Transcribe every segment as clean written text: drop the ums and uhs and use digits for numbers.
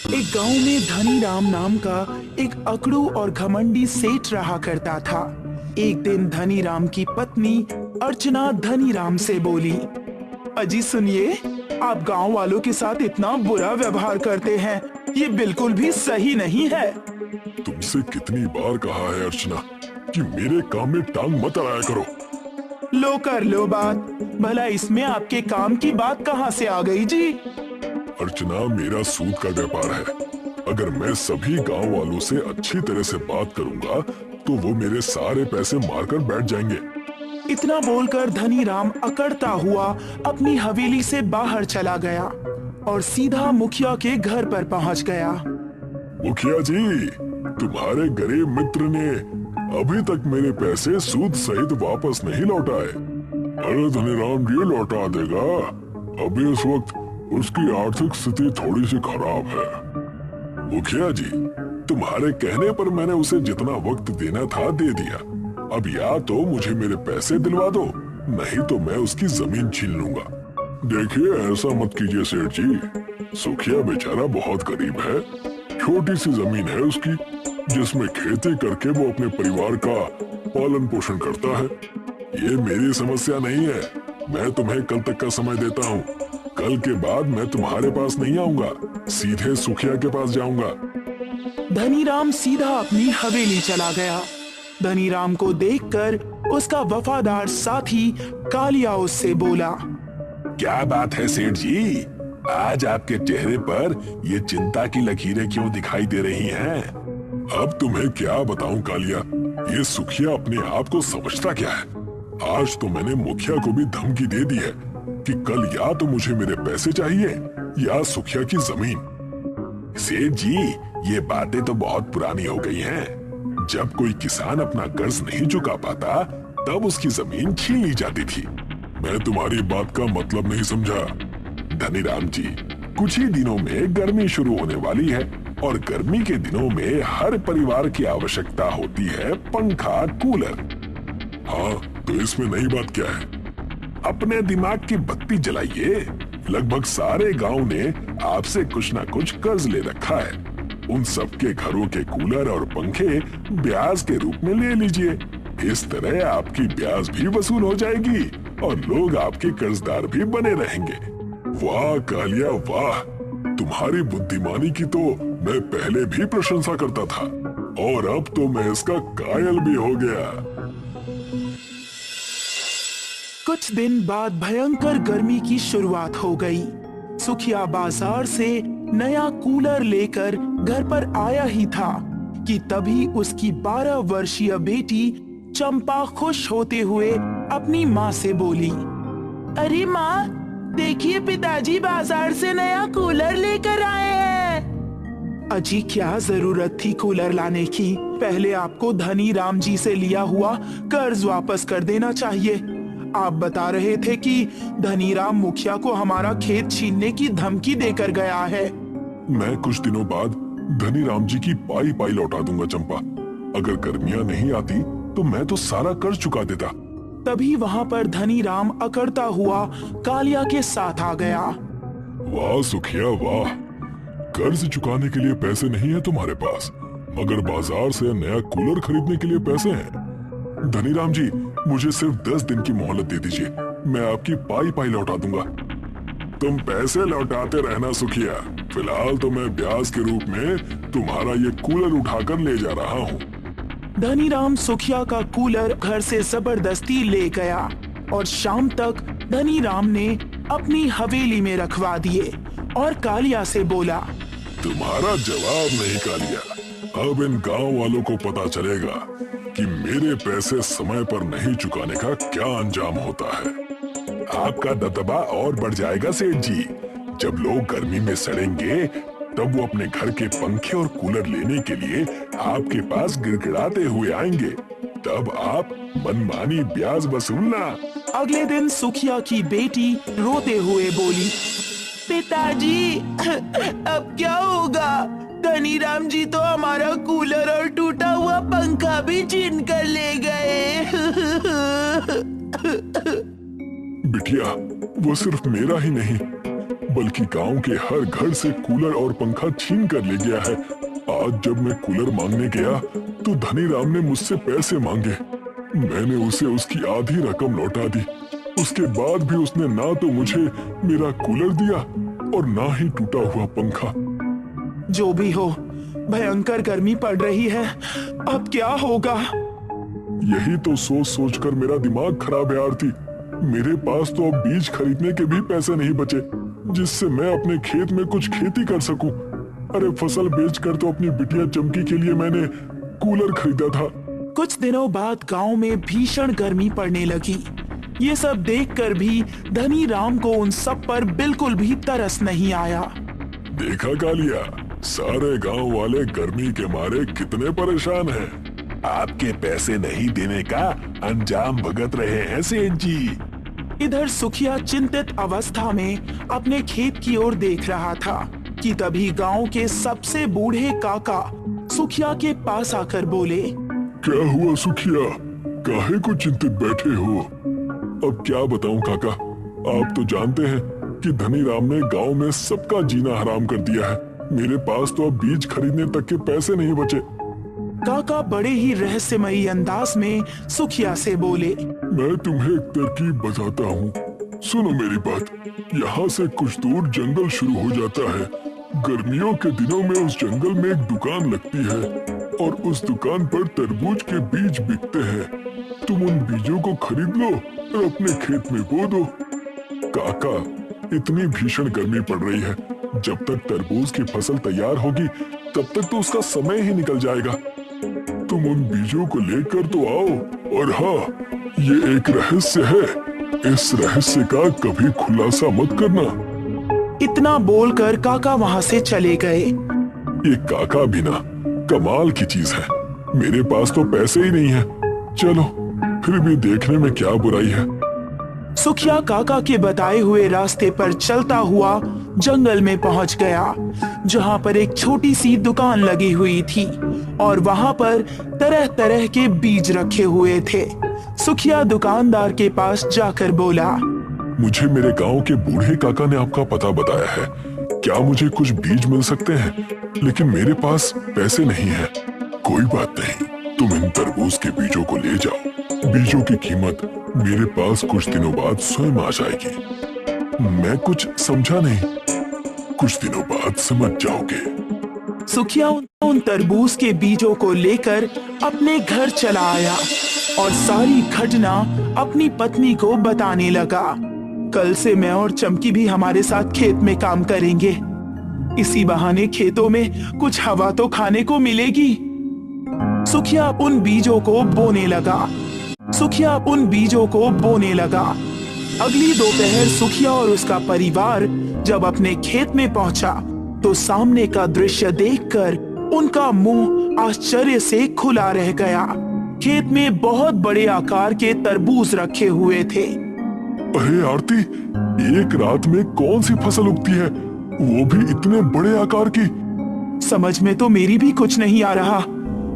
एक गांव में धनी राम नाम का एक अकड़ू और घमंडी सेठ रहा करता था। एक दिन धनी राम की पत्नी अर्चना धनी राम से बोली, अजी सुनिए, आप गांव वालों के साथ इतना बुरा व्यवहार करते हैं, ये बिल्कुल भी सही नहीं है। तुमसे कितनी बार कहा है अर्चना कि मेरे काम में टांग मत अड़ाया करो। लो कर लो बात, भला इसमें आपके काम की बात कहाँ से आ गई जी? अर्चना, मेरा सूद का व्यापार है। अगर मैं सभी गांव वालों से अच्छी तरह से बात करूंगा तो वो मेरे सारे पैसे मारकर बैठ जाएंगे। इतना बोलकर धनी राम अकड़ता हुआ अपनी हवेली से बाहर चला गया और सीधा मुखिया के घर पर पहुंच गया। मुखिया जी, तुम्हारे गरीब मित्र ने अभी तक मेरे पैसे सूद सहित वापस नहीं लौटाए। अरे धनीराम जी लौटा देगा, अभी इस वक्त उसकी आर्थिक स्थिति थोड़ी सी खराब है। मुखिया जी, तुम्हारे कहने पर मैंने उसे जितना वक्त देना था दे दिया। अब या तो मुझे मेरे पैसे दिलवा दो, नहीं तो मैं उसकी जमीन छीन लूंगा। देखिए, ऐसा मत कीजिए सेठ जी, सुखिया बेचारा बहुत गरीब है। छोटी सी जमीन है उसकी, जिसमें खेती करके वो अपने परिवार का पालन पोषण करता है। ये मेरी समस्या नहीं है। मैं तुम्हें कल तक का समय देता हूँ। कल के बाद मैं तुम्हारे पास नहीं आऊंगा, सीधे सुखिया के पास जाऊंगा। धनी राम सीधा अपनी हवेली चला गया। धनी राम को देखकर उसका वफादार साथी कालिया उससे बोला, क्या बात है सेठ जी, आज आपके चेहरे पर ये चिंता की लकीरें क्यों दिखाई दे रही हैं? अब तुम्हें क्या बताऊं कालिया, ये सुखिया अपने आप को समझता क्या है। आज तो मैंने मुखिया को भी धमकी दे दी है कि कल या तो मुझे मेरे पैसे चाहिए या सुखिया की जमीन। सेठ जी, ये बातें तो बहुत पुरानी हो गई हैं। जब कोई किसान अपना कर्ज नहीं चुका पाता तब उसकी जमीन छीन ली जाती थी। मैं तुम्हारी बात का मतलब नहीं समझा। धनीराम जी, कुछ ही दिनों में गर्मी शुरू होने वाली है और गर्मी के दिनों में हर परिवार की आवश्यकता होती है पंखा, कूलर। हाँ, तो इसमें नई बात क्या है? अपने दिमाग की बत्ती जलाइए। लगभग सारे गांव ने आपसे कुछ ना कुछ कर्ज ले रखा है। उन सबके घरों के कूलर और पंखे ब्याज के रूप में ले लीजिए। इस तरह आपकी ब्याज भी वसूल हो जाएगी और लोग आपके कर्जदार भी बने रहेंगे। वाह कालिया वाह, तुम्हारी बुद्धिमानी की तो मैं पहले भी प्रशंसा करता था और अब तो मैं इसका कायल भी हो गया। कुछ दिन बाद भयंकर गर्मी की शुरुआत हो गई। सुखिया बाजार से नया कूलर लेकर घर पर आया ही था कि तभी उसकी 12 वर्षीय बेटी चंपा खुश होते हुए अपनी माँ से बोली, अरे माँ, देखिए पिताजी बाजार से नया कूलर लेकर आए हैं। अजी, क्या जरूरत थी कूलर लाने की? पहले आपको धनी राम जी से लिया हुआ कर्ज वापस कर देना चाहिए। आप बता रहे थे कि धनी राम मुखिया को हमारा खेत छीनने की धमकी देकर गया है। मैं कुछ दिनों बाद धनी राम जी की पाई पाई लौटा दूंगा चंपा। अगर गर्मियां नहीं आती तो मैं तो सारा कर्ज चुका देता। तभी वहाँ पर धनी राम अकड़ता हुआ कालिया के साथ आ गया। वाह सुखिया वाह, कर्ज चुकाने के लिए पैसे नहीं है तुम्हारे पास, मगर बाजार से नया कूलर खरीदने के लिए पैसे हैं। धनीराम जी, मुझे सिर्फ 10 दिन की मोहलत दे दीजिए, मैं आपकी पाई पाई लौटा दूंगा। तुम पैसे लौटाते रहना सुखिया, फिलहाल तो मैं ब्याज के रूप में तुम्हारा ये कूलर उठाकर ले जा रहा हूँ। धनीराम सुखिया का कूलर घर से जबरदस्ती ले गया और शाम तक धनीराम ने अपनी हवेली में रखवा दिए और कालिया से बोला, तुम्हारा जवाब नहीं कालिया, अब इन गांव वालों को पता चलेगा कि मेरे पैसे समय पर नहीं चुकाने का क्या अंजाम होता है। आपका दबदबा और बढ़ जाएगा सेठ जी। जब लोग गर्मी में सड़ेंगे तब वो अपने घर के पंखे और कूलर लेने के लिए आपके पास गिड़गिड़ाते हुए आएंगे। तब आप मनमानी ब्याज वसूलना। अगले दिन सुखिया की बेटी रोते हुए बोली, पिताजी, अब क्या होगा? धनीराम जी तो हमारा कूलर और टूटा हुआ पंखा भी छीन कर ले गए। बिटिया, वो सिर्फ मेरा ही नहीं बल्कि गांव के हर घर से कूलर और पंखा छीन कर ले गया है। आज जब मैं कूलर मांगने गया तो धनी राम ने मुझसे पैसे मांगे। मैंने उसे उसकी आधी रकम लौटा दी। उसके बाद भी उसने ना तो मुझे मेरा कूलर दिया और ना ही टूटा हुआ पंखा। जो भी हो, भयंकर गर्मी पड़ रही है, अब क्या होगा? यही तो सोच सोचकर मेरा दिमाग खराब है आरती। मेरे पास तो अब बीज खरीदने के भी पैसे नहीं बचे जिससे मैं अपने खेत में कुछ खेती कर सकूं। अरे फसल बेचकर तो अपनी बिटिया चमकी के लिए मैंने कूलर खरीदा था। कुछ दिनों बाद गांव में भीषण गर्मी पड़ने लगी। ये सब देखकर भी धनी राम को उन सब पर बिल्कुल भी तरस नहीं आया। देखा कालिया, सारे गांव वाले गर्मी के मारे कितने परेशान हैं। आपके पैसे नहीं देने का अंजाम भुगत रहे हैं सेठ जी। इधर सुखिया चिंतित अवस्था में अपने खेत की ओर देख रहा था कि तभी गांव के सबसे बूढ़े काका सुखिया के पास आकर बोले, क्या हुआ सुखिया, काहे को चिंतित बैठे हो? अब क्या बताऊं काका, आप तो जानते हैं कि धनी राम ने गांव में सबका जीना हराम कर दिया है। मेरे पास तो अब बीज खरीदने तक के पैसे नहीं बचे। काका बड़े ही रहस्यमयी अंदाज में सुखिया से बोले, मैं तुम्हें एक तरकीब बताता हूँ, सुनो मेरी बात। यहाँ से कुछ दूर जंगल शुरू हो जाता है। गर्मियों के दिनों में उस जंगल में एक दुकान लगती है और उस दुकान पर तरबूज के बीज बिकते हैं। तुम उन बीजों को खरीद लो और अपने खेत में बो दो। काका, इतनी भीषण गर्मी पड़ रही है, जब तक तरबूज की फसल तैयार होगी तब तक तो उसका समय ही निकल जाएगा। तुम उन बीजों को लेकर तो आओ। और हाँ, ये एक रहस्य है, इस रहस्य का कभी खुलासा मत करना। इतना बोलकर काका वहाँ से चले गए। ये काका भी ना कमाल की चीज है। मेरे पास तो पैसे ही नहीं है। चलो, फिर भी देखने में क्या बुराई है। सुखिया काका के बताए हुए रास्ते पर चलता हुआ जंगल में पहुंच गया, जहां पर एक छोटी सी दुकान लगी हुई थी और वहां पर तरह तरह के बीज रखे हुए थे। सुखिया दुकानदार के पास जाकर बोला, मुझे मेरे गांव के बूढ़े काका ने आपका पता बताया है। क्या मुझे कुछ बीज मिल सकते हैं? लेकिन मेरे पास पैसे नहीं है। कोई बात नहीं, तुम इन तरबूज के बीजों को ले जाओ। बीजों की कीमत मेरे पास कुछ दिनों बाद स्वयं आ जाएगी। मैं कुछ समझा नहीं, कुछ दिनों बाद समझ जाओगे। सुखिया उन तरबूज के बीजों को लेकर अपने घर चला आया और सारी घटना अपनी पत्नी को बताने लगा। कल से मैं और चमकी भी हमारे साथ खेत में काम करेंगे। इसी बहाने खेतों में कुछ हवा तो खाने को मिलेगी। सुखिया उन बीजों को बोने लगा। अगली दोपहर सुखिया और उसका परिवार जब अपने खेत में पहुंचा तो सामने का दृश्य देखकर उनका मुंह आश्चर्य से खुला रह गया। खेत में बहुत बड़े आकार के तरबूज रखे हुए थे। अरे आरती, एक रात में कौन सी फसल उगती है, वो भी इतने बड़े आकार की? समझ में तो मेरी भी कुछ नहीं आ रहा।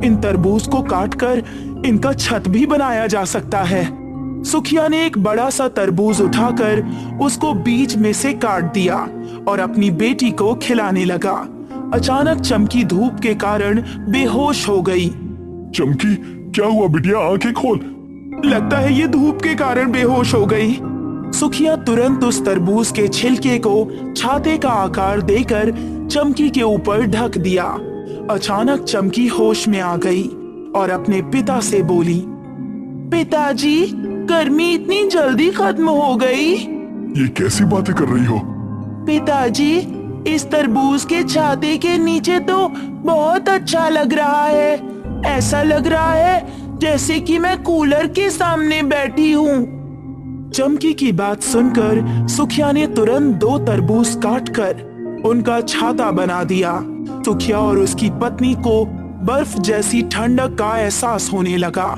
इन तरबूज को काटकर इनका छत भी बनाया जा सकता है। सुखिया ने एक बड़ा सा तरबूज उठाकर उसको बीच में से काट दिया और अपनी बेटी को खिलाने लगा। अचानक चमकी धूप के कारण बेहोश हो गई। चमकी, क्या हुआ बिटिया? आंखें खोल। लगता है ये धूप के कारण बेहोश हो गई। सुखिया तुरंत उस तरबूज के छिलके को छाते का आकार देकर चमकी के ऊपर ढक दिया। अचानक चमकी होश में आ गई और अपने पिता से बोली, पिताजी, गर्मी इतनी जल्दी खत्म हो गई। ये कैसी बातें कर रही हो? पिताजी, इस तरबूज के छाते के नीचे तो बहुत अच्छा लग रहा है। ऐसा लग रहा है जैसे कि मैं कूलर के सामने बैठी हूँ। चमकी की बात सुनकर सुखिया ने तुरंत 2 तरबूज काटकर उनका छाता बना दिया। सुखिया और उसकी पत्नी को बर्फ जैसी ठंडक का एहसास होने लगा।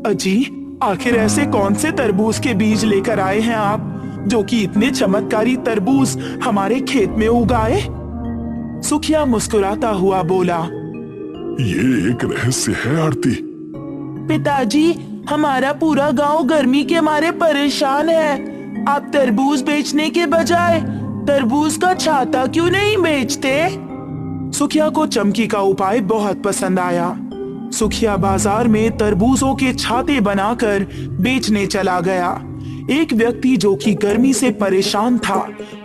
अजी, आखिर ऐसे कौन से तरबूज के बीज लेकर आए हैं आप, जो कि इतने चमत्कारी तरबूज हमारे खेत में उगाए? सुखिया मुस्कुराता हुआ बोला, ये एक रहस्य है आरती। पिताजी, हमारा पूरा गांव गर्मी के मारे परेशान है। आप तरबूज बेचने के बजाय तरबूज का छाता क्यों नहीं बेचते? सुखिया को चमकी का उपाय बहुत पसंद आया। सुखिया बाजार में तरबूजों के छाते बनाकर बेचने चला गया। एक व्यक्ति जो कि गर्मी से परेशान था,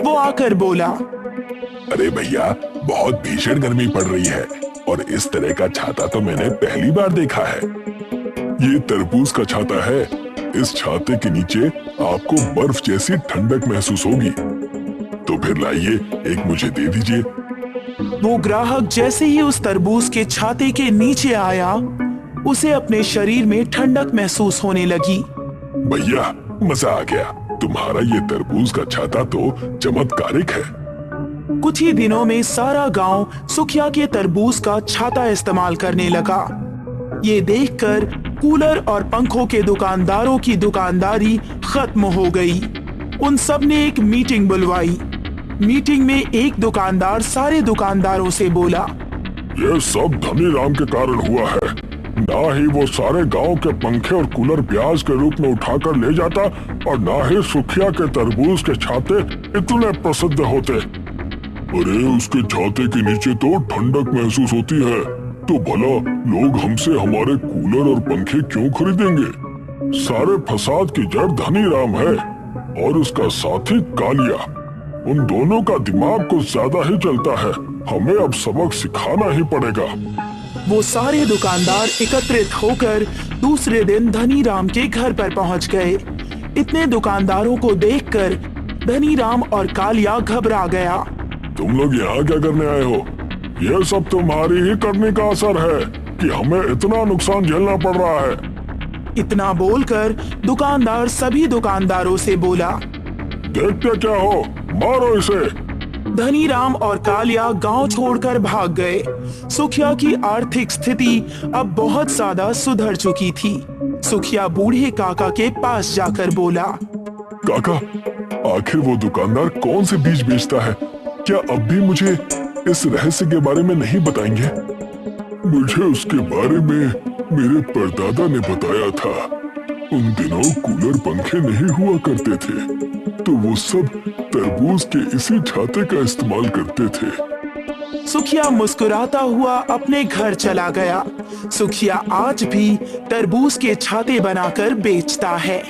वो आकर बोला, अरे भैया, बहुत भीषण गर्मी पड़ रही है और इस तरह का छाता तो मैंने पहली बार देखा है। ये तरबूज का छाता है। इस छाते के नीचे आपको बर्फ जैसी ठंडक महसूस होगी। तो फिर लाइए, एक मुझे दे दीजिए। वो ग्राहक जैसे ही उस तरबूज के छाते के नीचे आया, उसे अपने शरीर में ठंडक महसूस होने लगी। भैया, मजा आ गया। तुम्हारा ये तरबूज का छाता तो चमत्कारिक है। कुछ ही दिनों में सारा गांव सुखिया के तरबूज का छाता इस्तेमाल करने लगा। ये देखकर कूलर और पंखों के दुकानदारों की दुकानदारी खत्म हो गई। उन सब ने एक मीटिंग बुलवाई। मीटिंग में एक दुकानदार सारे दुकानदारों से बोला, ये सब धनी राम के कारण हुआ है। ना ही वो सारे गांव के पंखे और कूलर ब्याज के रूप में उठाकर ले जाता और ना ही सुखिया के तरबूज के छाते इतने प्रसिद्ध होते। अरे उसके छाते के नीचे तो ठंडक महसूस होती है, तो भला लोग हमसे हमारे कूलर और पंखे क्यों खरीदेंगे? सारे फसाद की जड़ धनी राम है और उसका साथी कालिया। उन दोनों का दिमाग कुछ ज्यादा ही चलता है। हमें अब सबक सिखाना ही पड़ेगा। वो सारे दुकानदार एकत्रित होकर दूसरे दिन धनी राम के घर पर पहुंच गए। इतने दुकानदारों को देखकर धनी राम और कालिया घबरा गया। तुम लोग यहाँ क्या करने आए हो? यह सब तुम्हारी ही करने का असर है कि हमें इतना नुकसान झेलना पड़ रहा है। इतना बोलकर दुकानदार सभी दुकानदारों से बोला, देखते क्या हो, मारो इसे। धनी राम और कालिया गांव छोड़कर भाग गए। सुखिया की आर्थिक स्थिति अब बहुत ज्यादा सुधर चुकी थी। सुखिया बूढ़े काका के पास जाकर बोला, काका, आखिर वो दुकानदार कौन से बीज बेचता है? क्या अब भी मुझे इस रहस्य के बारे में नहीं बताएंगे? मुझे उसके बारे में मेरे परदादा ने बताया था। उन दिनों कूलर पंखे नहीं हुआ करते थे, तो वो सब तरबूज के इसी छाते का इस्तेमाल करते थे। सुखिया मुस्कुराता हुआ अपने घर चला गया। सुखिया आज भी तरबूज के छाते बनाकर बेचता है।